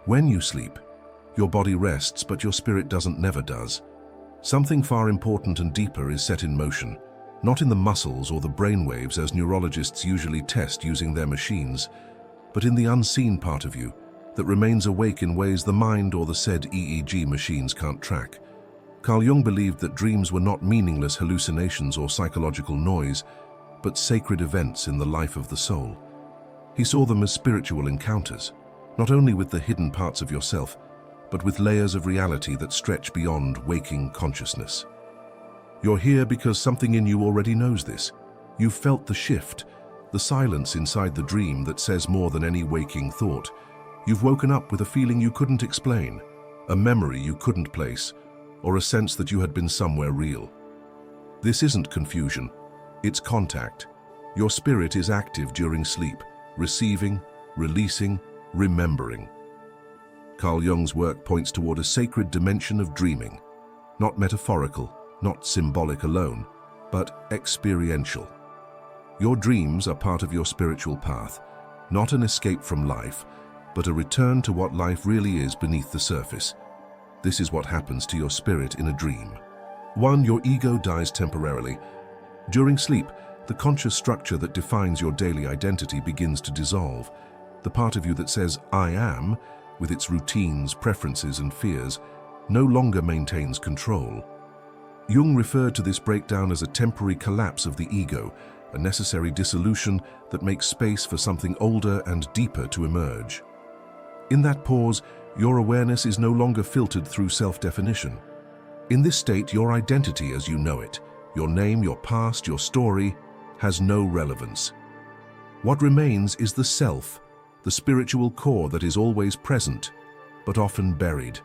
When you sleep, your body rests, but your spirit never does. Something far important and deeper is set in motion, not in the muscles or the brainwaves as neurologists usually test using their machines, but in the unseen part of you that remains awake in ways the mind or the said EEG machines can't track. Carl Jung believed that dreams were not meaningless hallucinations or psychological noise, but sacred events in the life of the soul. He saw them as spiritual encounters, not only with the hidden parts of yourself, but with layers of reality that stretch beyond waking consciousness. You're here because something in you already knows this. You've felt the shift, the silence inside the dream that says more than any waking thought. You've woken up with a feeling you couldn't explain, a memory you couldn't place, or a sense that you had been somewhere real. This isn't confusion, it's contact. Your spirit is active during sleep, receiving, releasing, remembering. Carl Jung's work points toward a sacred dimension of dreaming, not metaphorical, not symbolic alone, but experiential. Your dreams are part of your spiritual path, not an escape from life, but a return to what life really is beneath the surface. This is what happens to your spirit in a dream. 1. Your ego dies temporarily. During sleep, the conscious structure that defines your daily identity begins to dissolve. The part of you that says, "I am," with its routines, preferences, and fears, no longer maintains control. Jung referred to this breakdown as a temporary collapse of the ego, a necessary dissolution that makes space for something older and deeper to emerge. In that pause, your awareness is no longer filtered through self-definition. In this state, your identity as you know it, your name, your past, your story, has no relevance. What remains is the self, the spiritual core that is always present, but often buried.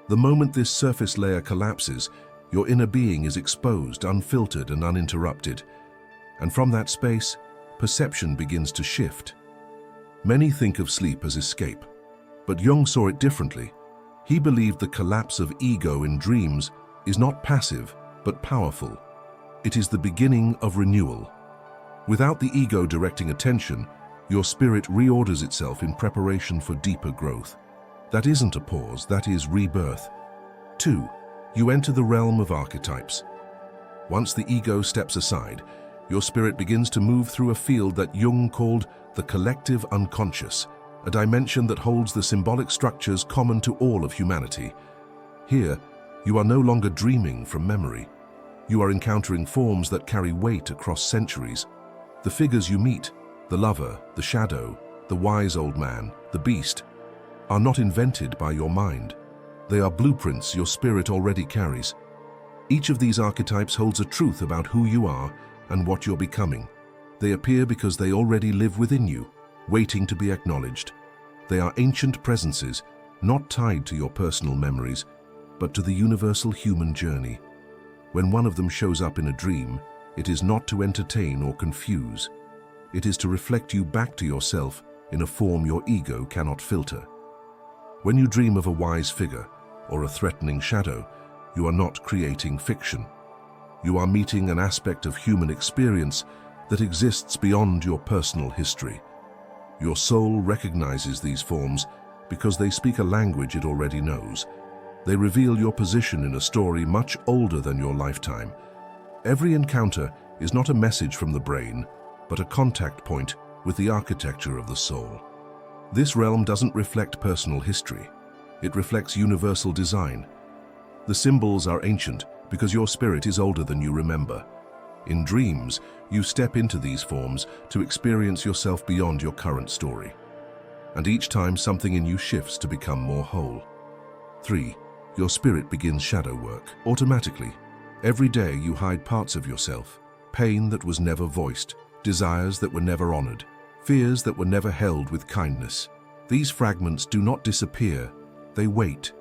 The moment this surface layer collapses, your inner being is exposed, unfiltered and uninterrupted. And from that space, perception begins to shift. Many think of sleep as escape, but Jung saw it differently. He believed the collapse of ego in dreams is not passive, but powerful. It is the beginning of renewal. Without the ego directing attention, your spirit reorders itself in preparation for deeper growth. That isn't a pause, that is rebirth. 2. You enter the realm of archetypes. Once the ego steps aside, your spirit begins to move through a field that Jung called the collective unconscious, a dimension that holds the symbolic structures common to all of humanity. Here, you are no longer dreaming from memory. You are encountering forms that carry weight across centuries. The figures you meet, the lover, the shadow, the wise old man, the beast, are not invented by your mind. They are blueprints your spirit already carries. Each of these archetypes holds a truth about who you are and what you're becoming. They appear because they already live within you, waiting to be acknowledged. They are ancient presences, not tied to your personal memories, but to the universal human journey. When one of them shows up in a dream, it is not to entertain or confuse. It is to reflect you back to yourself in a form your ego cannot filter. When you dream of a wise figure or a threatening shadow, you are not creating fiction. You are meeting an aspect of human experience that exists beyond your personal history. Your soul recognizes these forms because they speak a language it already knows. They reveal your position in a story much older than your lifetime. Every encounter is not a message from the brain, but a contact point with the architecture of the soul. This realm doesn't reflect personal history. It reflects universal design. The symbols are ancient because your spirit is older than you remember. In dreams, you step into these forms to experience yourself beyond your current story. And each time something in you shifts to become more whole. 3. Your spirit begins shadow work. Automatically, every day you hide parts of yourself, pain that was never voiced, desires that were never honored, fears that were never held with kindness. These fragments do not disappear, they wait.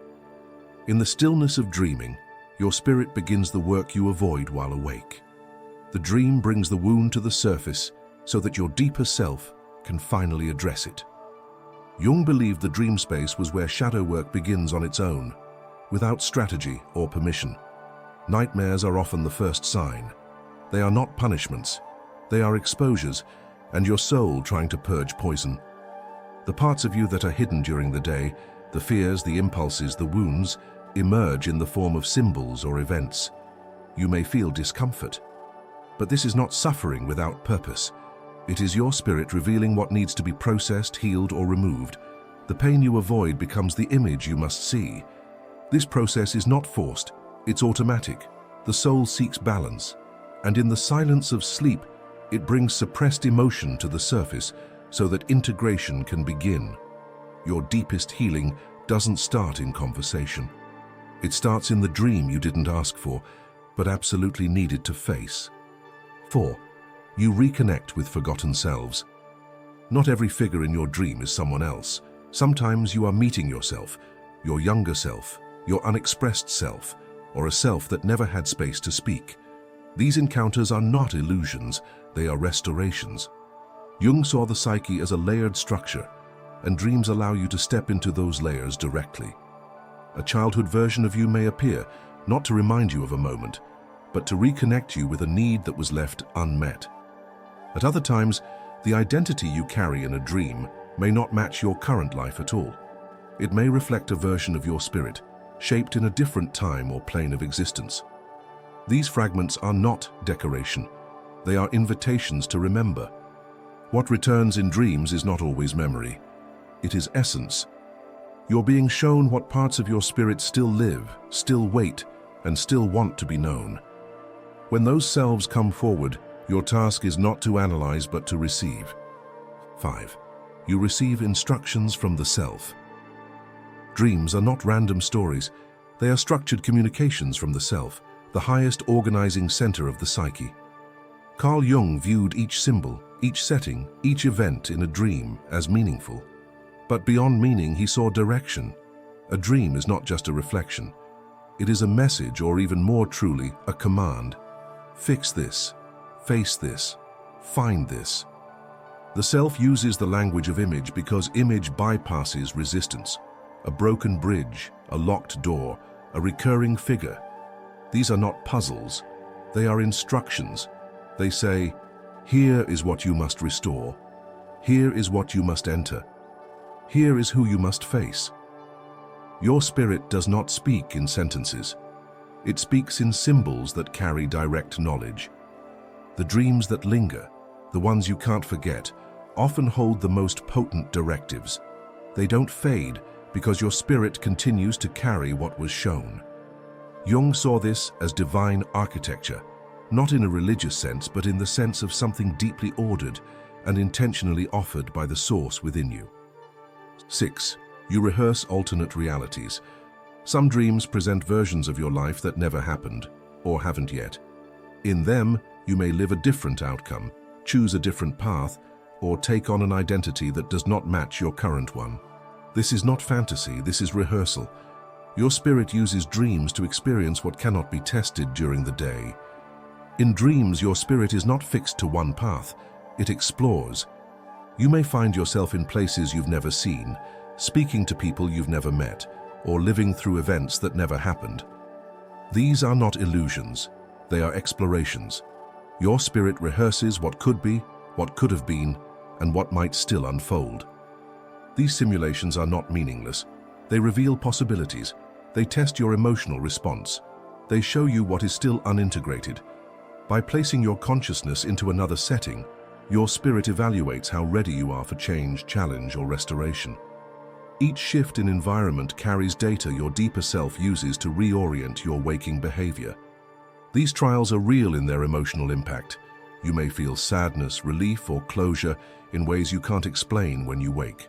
In the stillness of dreaming, your spirit begins the work you avoid while awake. The dream brings the wound to the surface so that your deeper self can finally address it. Jung believed the dream space was where shadow work begins on its own, without strategy or permission. Nightmares are often the first sign. They are not punishments, they are exposures, and your soul trying to purge poison. The parts of you that are hidden during the day The fears, the impulses, the wounds emerge in the form of symbols or events. You may feel discomfort, but this is not suffering without purpose. It is your spirit revealing what needs to be processed, healed, or removed. The pain you avoid becomes the image you must see. This process is not forced, it's automatic. The soul seeks balance, and in the silence of sleep, it brings suppressed emotion to the surface so that integration can begin. Your deepest healing doesn't start in conversation. It starts in the dream you didn't ask for, but absolutely needed to face. 4. You reconnect with forgotten selves. Not every figure in your dream is someone else. Sometimes you are meeting yourself, your younger self, your unexpressed self, or a self that never had space to speak. These encounters are not illusions, they are restorations. Jung saw the psyche as a layered structure, and dreams allow you to step into those layers directly. A childhood version of you may appear, not to remind you of a moment, but to reconnect you with a need that was left unmet. At other times, the identity you carry in a dream may not match your current life at all. It may reflect a version of your spirit, shaped in a different time or plane of existence. These fragments are not decoration. They are invitations to remember. What returns in dreams is not always memory. It is essence. You're being shown what parts of your spirit still live, still wait, and still want to be known. When those selves come forward, your task is not to analyze but to receive. 5. You receive instructions from the self. Dreams are not random stories. They are structured communications from the self, the highest organizing center of the psyche. Carl Jung viewed each symbol, each setting, each event in a dream as meaningful. But beyond meaning, he saw direction. A dream is not just a reflection. It is a message, or even more truly, a command. Fix this, face this, find this. The self uses the language of image because image bypasses resistance. A broken bridge, a locked door, a recurring figure. These are not puzzles. They are instructions. They say, here is what you must restore. Here is what you must enter. Here is who you must face. Your spirit does not speak in sentences. It speaks in symbols that carry direct knowledge. The dreams that linger, the ones you can't forget, often hold the most potent directives. They don't fade because your spirit continues to carry what was shown. Jung saw this as divine architecture, not in a religious sense, but in the sense of something deeply ordered and intentionally offered by the source within you. 6. You rehearse alternate realities. Some dreams present versions of your life that never happened, or haven't yet. In them, you may live a different outcome, choose a different path, or take on an identity that does not match your current one. This is not fantasy, this is rehearsal. Your spirit uses dreams to experience what cannot be tested during the day. In dreams, your spirit is not fixed to one path, it explores. You may find yourself in places you've never seen, speaking to people you've never met, or living through events that never happened. These are not illusions, they are explorations. Your spirit rehearses what could be, what could have been, and what might still unfold. These simulations are not meaningless. They reveal possibilities. They test your emotional response. They show you what is still unintegrated. By placing your consciousness into another setting, your spirit evaluates how ready you are for change, challenge, or restoration. Each shift in environment carries data your deeper self uses to reorient your waking behavior. These trials are real in their emotional impact. You may feel sadness, relief, or closure in ways you can't explain when you wake.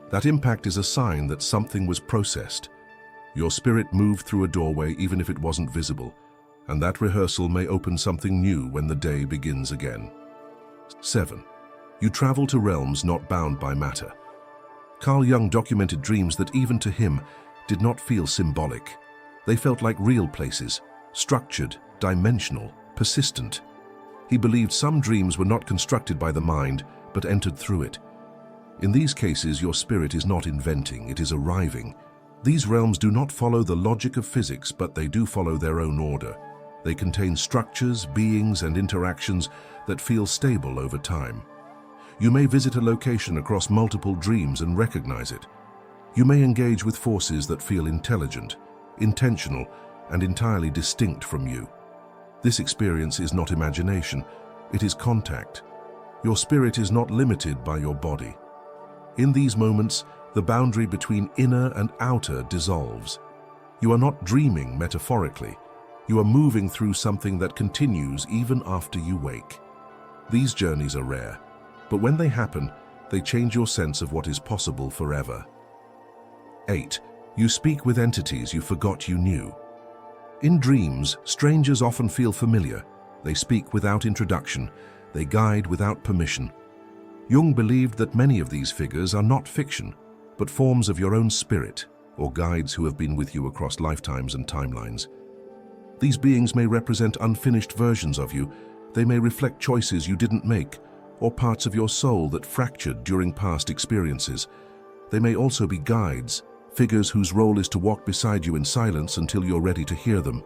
That impact is a sign that something was processed. Your spirit moved through a doorway even if it wasn't visible, and that rehearsal may open something new when the day begins again. 7. You travel to realms not bound by matter. Carl Jung documented dreams that even to him did not feel symbolic. They felt like real places, structured, dimensional, persistent. He believed some dreams were not constructed by the mind, but entered through it. In these cases, your spirit is not inventing, it is arriving. These realms do not follow the logic of physics, but they do follow their own order. They contain structures, beings, and interactions that feel stable over time. You may visit a location across multiple dreams and recognize it. You may engage with forces that feel intelligent, intentional, and entirely distinct from you. This experience is not imagination, it is contact. Your spirit is not limited by your body. In these moments, the boundary between inner and outer dissolves. You are not dreaming metaphorically. You are moving through something that continues even after you wake. These journeys are rare, but when they happen, they change your sense of what is possible forever. 8. You speak with entities you forgot you knew. In dreams, strangers often feel familiar. They speak without introduction. They guide without permission. Jung believed that many of these figures are not fiction, but forms of your own spirit, or guides who have been with you across lifetimes and timelines. These beings may represent unfinished versions of you. They may reflect choices you didn't make, or parts of your soul that fractured during past experiences. They may also be guides, figures whose role is to walk beside you in silence until you're ready to hear them.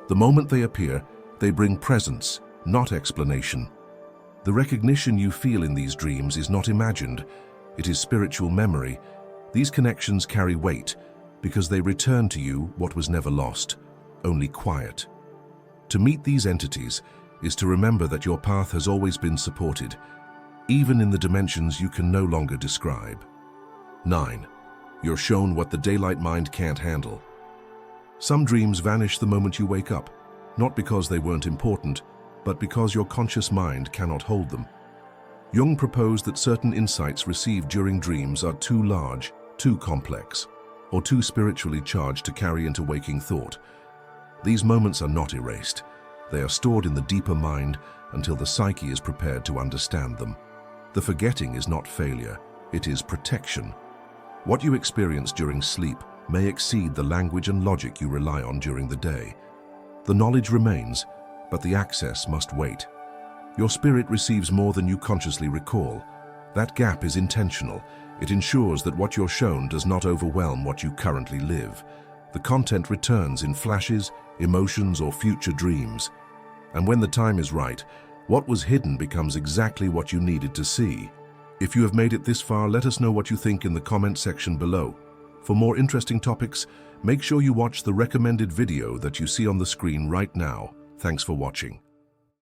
The moment they appear, they bring presence, not explanation. The recognition you feel in these dreams is not imagined. It is spiritual memory. These connections carry weight because they return to you what was never lost, only quiet. To meet these entities is to remember that your path has always been supported, even in the dimensions you can no longer describe. 9. You're shown what the daylight mind can't handle. Some dreams vanish the moment you wake up, not because they weren't important, but because your conscious mind cannot hold them. Jung proposed that certain insights received during dreams are too large, too complex, or too spiritually charged to carry into waking thought. These moments are not erased. They are stored in the deeper mind until the psyche is prepared to understand them. The forgetting is not failure, it is protection. What you experience during sleep may exceed the language and logic you rely on during the day. The knowledge remains, but the access must wait. Your spirit receives more than you consciously recall. That gap is intentional. It ensures that what you're shown does not overwhelm what you currently live. The content returns in flashes, emotions, or future dreams. And when the time is right, what was hidden becomes exactly what you needed to see. If you have made it this far, let us know what you think in the comment section below. For more interesting topics, make sure you watch the recommended video that you see on the screen right now. Thanks for watching.